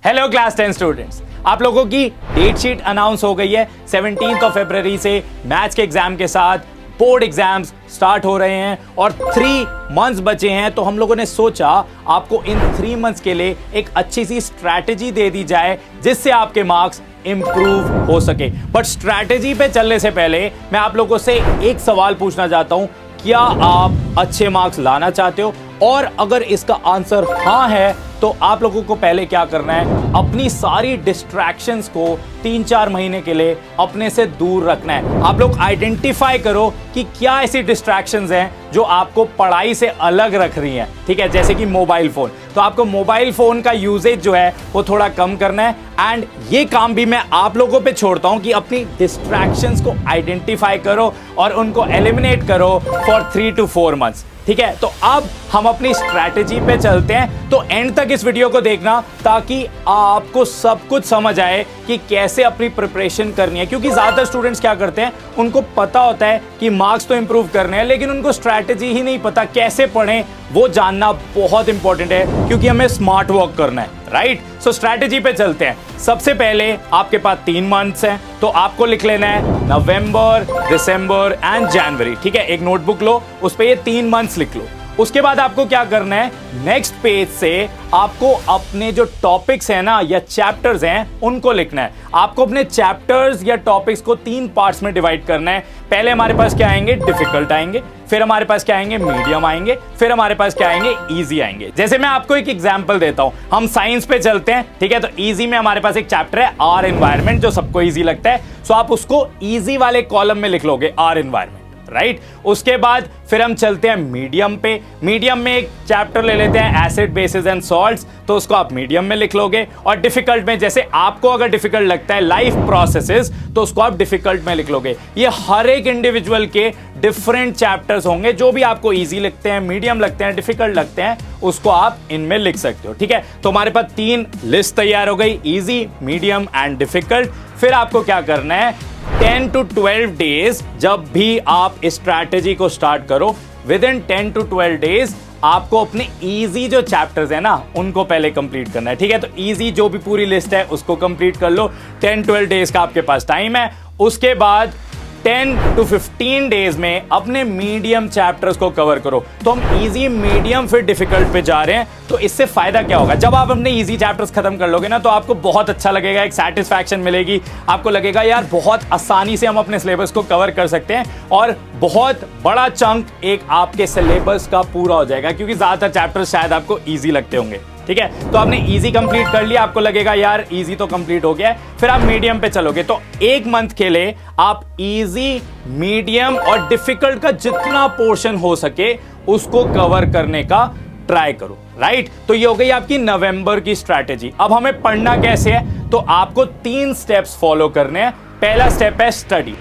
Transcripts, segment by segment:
Hello class 10 students, आप लोगों की डेट शीट अनाउंस हो गई है। 17 फरवरी से मैथ्स के एग्जाम के साथ बोर्ड एग्जाम्स स्टार्ट हो रहे हैं और 3 मंथ्स बचे हैं। तो हम लोगों ने सोचा आपको इन 3 मंथ्स के लिए एक अच्छी सी स्ट्रैटेजी दे दी जाए जिससे आपके मार्क्स इंप्रूव हो सके। बट स्ट्रैटेजी पे चलने से पहले मैं आप लोगों से एक सवाल पूछना चाहता हूं, क्या आप अच्छे मार्क्स लाना चाहते हो? और अगर इसका आंसर हाँ है तो आप लोगों को पहले क्या करना है, अपनी सारी डिस्ट्रैक्शंस को 3-4 महीने के लिए अपने से दूर रखना है। आप लोग आइडेंटिफाई करो कि क्या ऐसी डिस्ट्रैक्शंस हैं जो आपको पढ़ाई से अलग रख रही हैं, ठीक है, जैसे कि मोबाइल फोन। तो आपको मोबाइल फोन का यूजेज जो है वो थोड़ा कम करना है। एंड ये काम भी मैं आप लोगों पे छोड़ता हूं कि अपनी डिस्ट्रैक्शंस को आइडेंटिफाई करो और उनको एलिमिनेट करो फॉर 3 to 4 मंथ्स, ठीक है। तो अब हम अपनी स्ट्रैटेजी पे चलते हैं। तो एंड तक इस वीडियो को देखना ताकि आपको सब कुछ समझ आए कि कैसे अपनी प्रिपरेशन करनी है, क्योंकि ज्यादातर स्टूडेंट्स क्या करते हैं, उनको पता होता है कि मार्क्स तो इंप्रूव करने हैं लेकिन उनको स्ट्रैटेजी ही नहीं पता कैसे पढ़ें। वो जानना बहुत इंपॉर्टेंट है क्योंकि हमें स्मार्ट वर्क करना है, राइट। सो स्ट्रैटेजी पे चलते हैं। सबसे पहले आपके पास 3 मंथ्स हैं, तो आपको लिख लेना है नवंबर, दिसंबर एंड जनवरी, ठीक है। एक नोटबुक लो, उस पे ये 3 मंथ्स लिख लो। उसके बाद आपको क्या करना है, नेक्स्ट पेज से आपको अपने जो टॉपिक्स हैं ना या चैप्टर्स हैं उनको लिखना है। आपको अपने चैप्टर्स या टॉपिक्स को 3 पार्ट्स में डिवाइड करना है। पहले हमारे पास क्या आएंगे, डिफिकल्ट आएंगे, फिर हमारे पास क्या आएंगे, मीडियम आएंगे, फिर हमारे पास क्या आएंगे, इजी आएंगे। जैसे मैं आपको एक एग्जांपल देता हूं, हम साइंस पे चलते हैं, ठीक है। तो इजी में हमारे पास एक चैप्टर है आर एनवायरनमेंट, जो सबको इजी लगता है। सो आप उसको इजी वाले कॉलम में लिख लोगे, आर एनवायरनमेंट, राइट। उसके बाद फिर हम चलते हैं मीडियम पे। मीडियम में एक चैप्टर ले लेते हैं एसिड बेसिस एंड सॉल्ट्स, तो उसको आप मीडियम में लिख लोगे। और डिफिकल्ट में, जैसे आपको अगर डिफिकल्ट लगता है लाइफ प्रोसेसेस, तो उसको आप डिफिकल्ट में लिख लोगे। ये हर एक इंडिविजुअल के डिफरेंट चैप्टर्स होंगे, जो भी आपको इजी लगते हैं, मीडियम लगते हैं, डिफिकल्ट लगते हैं, उसको आप इनमें लिख सकते हो, ठीक है। तो हमारे पास 3 लिस्ट तैयार हो गई, इजी, मीडियम एंड डिफिकल्ट। फिर आपको क्या करना है, 10 to 12 डेज जब भी आप स्ट्रैटेजी को स्टार्ट करो, विद इन 10 to 12 डेज आपको अपने इजी जो चैप्टर्स है ना उनको पहले कंप्लीट करना है, ठीक है। तो इजी जो भी पूरी लिस्ट है उसको कंप्लीट कर लो। 10-12 डेज का आपके पास टाइम है। उसके बाद 10 to 15 डेज में अपने मीडियम चैप्टर्स को कवर करो। तो हम इजी, मीडियम फिर डिफिकल्ट पे जा रहे हैं। तो इससे फायदा क्या होगा, जब आप अपने इजी चैप्टर्स खत्म कर लोगे ना तो आपको बहुत अच्छा लगेगा, एक सेटिस्फैक्शन मिलेगी। आपको लगेगा यार बहुत आसानी से हम अपने सिलेबस को कवर कर सकते हैं और बहुत बड़ा चंक एक आपके सिलेबस का पूरा हो जाएगा, क्योंकि ज्यादातर चैप्टर्स शायद आपको इजी लगते होंगे, ठीक है। तो आपने इजी कंप्लीट कर लिया, आपको लगेगा यार इजी तो कंप्लीट हो गया है, फिर आप मीडियम पे चलोगे। तो 1 मंथ के लिए आप इजी, मीडियम और डिफिकल्ट का जितना पोर्शन हो सके उसको कवर करने का ट्राई करो, राइट। तो ये हो गई आपकी नवंबर की स्ट्रैटेजी। अब हमें पढ़ना कैसे है, तो आपको 3 स्टेप्स फॉलो करने हैं। पहला स्टेप है स्टडी।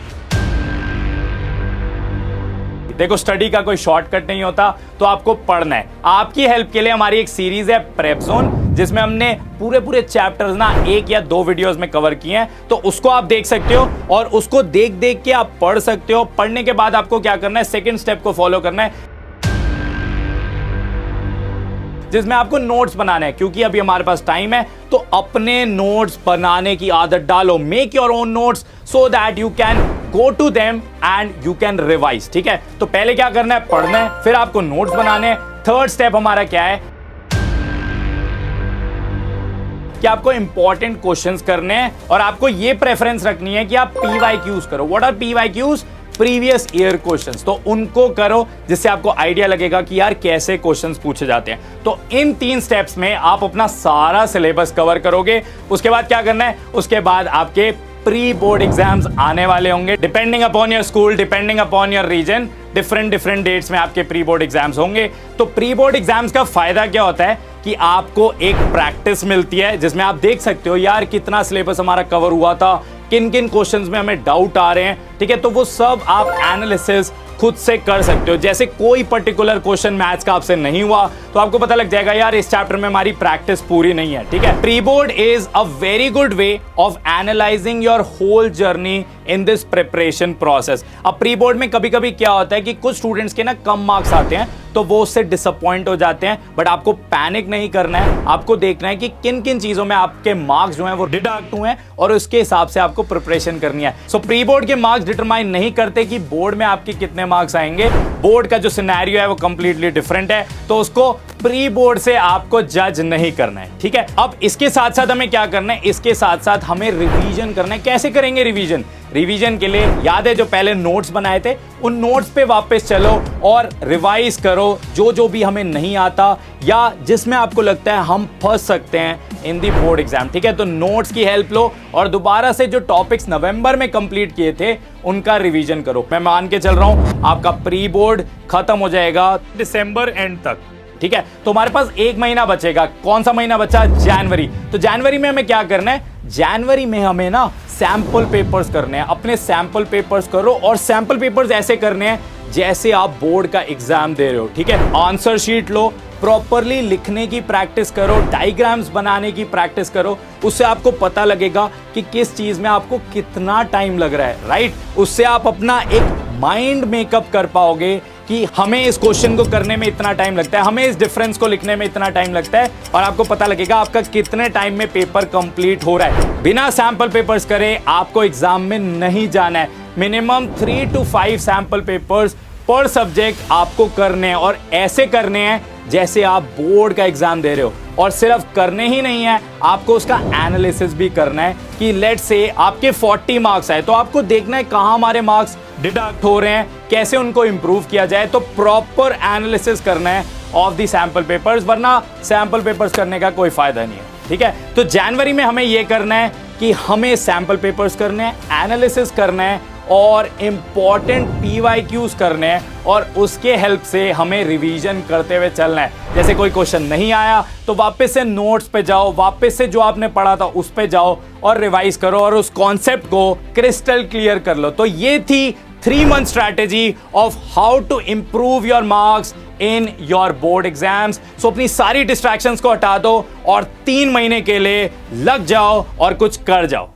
देखो, स्टडी का कोई शॉर्टकट नहीं होता, तो आपको पढ़ना है। आपकी हेल्प के लिए हमारी एक सीरीज है प्रेप जोन, जिसमें हमने पूरे चैप्टर्स ना 1 या 2 वीडियोस में कवर किए हैं। तो उसको आप देख सकते हो और उसको देख के आप पढ़ सकते हो। पढ़ने के बाद आपको क्या करना है, सेकंड स्टेप को फॉलो करना है, जिसमें आपको नोट्स बनाना है। क्योंकि अभी हमारे पास टाइम है, तो अपने नोट्स बनाने की आदत डालो। Make your own notes so that you can go to them and you can revise, ठीक है। तो पहले क्या करना है, पढ़ना है, फिर आपको नोट्स बनाने हैं। थर्ड स्टेप हमारा क्या है कि आपको इंपॉर्टेंट क्वेश्चंस करने हैं और आपको ये प्रेफरेंस रखनी है कि आप PYQs करो। What are PYQs? Previous year questions. तो उनको करो जिससे आपको आइडिया लगेगा कि यार कैसे क्वेश्चंस पूछे जाते हैं। तो इन 3 स्टेप्स में आप अपना सारा सिलेबस कवर करोगे। उसके बाद क्या करना है, उसके बाद आपके प्री बोर्ड एग्जाम्स आने वाले होंगे। Depending upon your school, depending upon your region, different dates में आपके प्री बोर्ड एग्जाम्स होंगे। तो प्री बोर्ड एग्जाम्स का फायदा क्या होता है कि आपको एक प्रैक्टिस मिलती है, जिसमें आप देख सकते हो यार कितना सिलेबस हमारा कवर हुआ था, किन किन क्वेश्चंस में हमें डाउट आ रहे हैं, ठीक है। तो वो सब आप एनालिसिस खुद से कर सकते हो। जैसे कोई पर्टिकुलर क्वेश्चन मैथ्स का आपसे नहीं हुआ तो आपको पता लग जाएगा यार इस चैप्टर में हमारी प्रैक्टिस पूरी नहीं है, ठीक है। Pre board is a very good way of analysing your whole journey in this preparation process. अब प्री बोर्ड में कभी कभी क्या होता है कि कुछ स्टूडेंट्स के ना कम मार्क्स आते हैं, तो वो उससे डिसअपॉइंट हो जाते हैं। बट आपको पैनिक नहीं करना है, आपको देखना है कि किन किन चीजों में आपके मार्क्स जो हैं वो डिडक्ट हुए हैं और उसके हिसाब से आपको प्रिपरेशन करनी है। सो प्री बोर्ड के मार्क्स डिटरमाइन नहीं करते कि बोर्ड में आपके कितने मार्क्स आएंगे। बोर्ड का जो सिनेरियो है वो कंप्लीटली डिफरेंट है, तो उसको प्री बोर्ड से आपको जज नहीं करना है, ठीक है। अब इसके साथ साथ हमें क्या करना है, इसके साथ साथ हमें रिवीजन करना है। कैसे करेंगे रिवीजन? रिवीजन के लिए याद है जो पहले नोट्स बनाए थे, उन नोट्स पे वापस चलो और रिवाइज करो जो जो भी हमें नहीं आता या जिसमें आपको लगता है हम फंस सकते हैं इन दी बोर्ड एग्जाम, ठीक है। तो नोट्स की हेल्प लो और दोबारा से जो टॉपिक्स नवंबर में कंप्लीट किए थे उनका रिवीजन करो। मैं मान के चल रहा हूं आपका प्री बोर्ड खत्म हो जाएगा दिसंबर एंड तक, ठीक है। तो हमारे पास एक महीना बचेगा। कौन सा महीना बचा? जनवरी। तो जनवरी में हमें क्या करना है? जनवरी में हमें ना सैंपल पेपर्स करने हैं। अपने सैंपल पेपर्स करो और सैंपल पेपर्स ऐसे करने हैं जैसे आप बोर्ड का एग्जाम दे रहे हो, ठीक है। आंसर शीट लो, प्रॉपरली लिखने की प्रैक्टिस करो, डायग्राम्स बनाने की प्रैक्टिस करो। उससे आपको पता लगेगा कि किस चीज में आपको कितना टाइम लग रहा है, राइट। उससे आप अपना एक माइंड मेकअप कर पाओगे कि हमें इस क्वेश्चन को करने में इतना टाइम लगता है, हमें इस डिफरेंस को लिखने में इतना टाइम लगता है, और आपको पता लगेगा आपका कितने टाइम में पेपर कंप्लीट हो रहा है। बिना सैंपल पेपर्स करे आपको एग्जाम में नहीं जाना है। मिनिमम 3 to 5 सैंपल पेपर्स पर सब्जेक्ट आपको करने हैं, और ऐसे करने हैं जैसे आप बोर्ड का एग्जाम दे रहे हो। और सिर्फ करने ही नहीं है, आपको उसका एनालिसिस भी करना है कि लेट्स से आपके 40 मार्क्स आए तो आपको देखना है कहां हमारे मार्क्स डिडक्ट हो रहे हैं, कैसे उनको इंप्रूव किया जाए। तो प्रॉपर एनालिसिस करना है ऑफ द सैंपल पेपर्स, वरना सैंपल पेपर्स करने का कोई फायदा नहीं है, ठीक है। तो जनवरी में हमें यह करना है कि हमें सैंपल पेपर्स करने हैं, एनालिसिस करना है और इंपॉर्टेंट PYQs करने हैं, और उसके हेल्प से हमें रिवीजन करते हुए चलना है। जैसे कोई क्वेश्चन नहीं आया तो वापस से नोट्स पे जाओ, वापस से जो आपने पढ़ा था उस पे जाओ और रिवाइज करो और उस कॉन्सेप्ट को क्रिस्टल क्लियर कर लो। तो ये थी 3 month strategy of how to improve your marks in your board exams. So अपनी सारी distractions को हटा दो और 3 महीने के लिए लग जाओ और कुछ कर जाओ।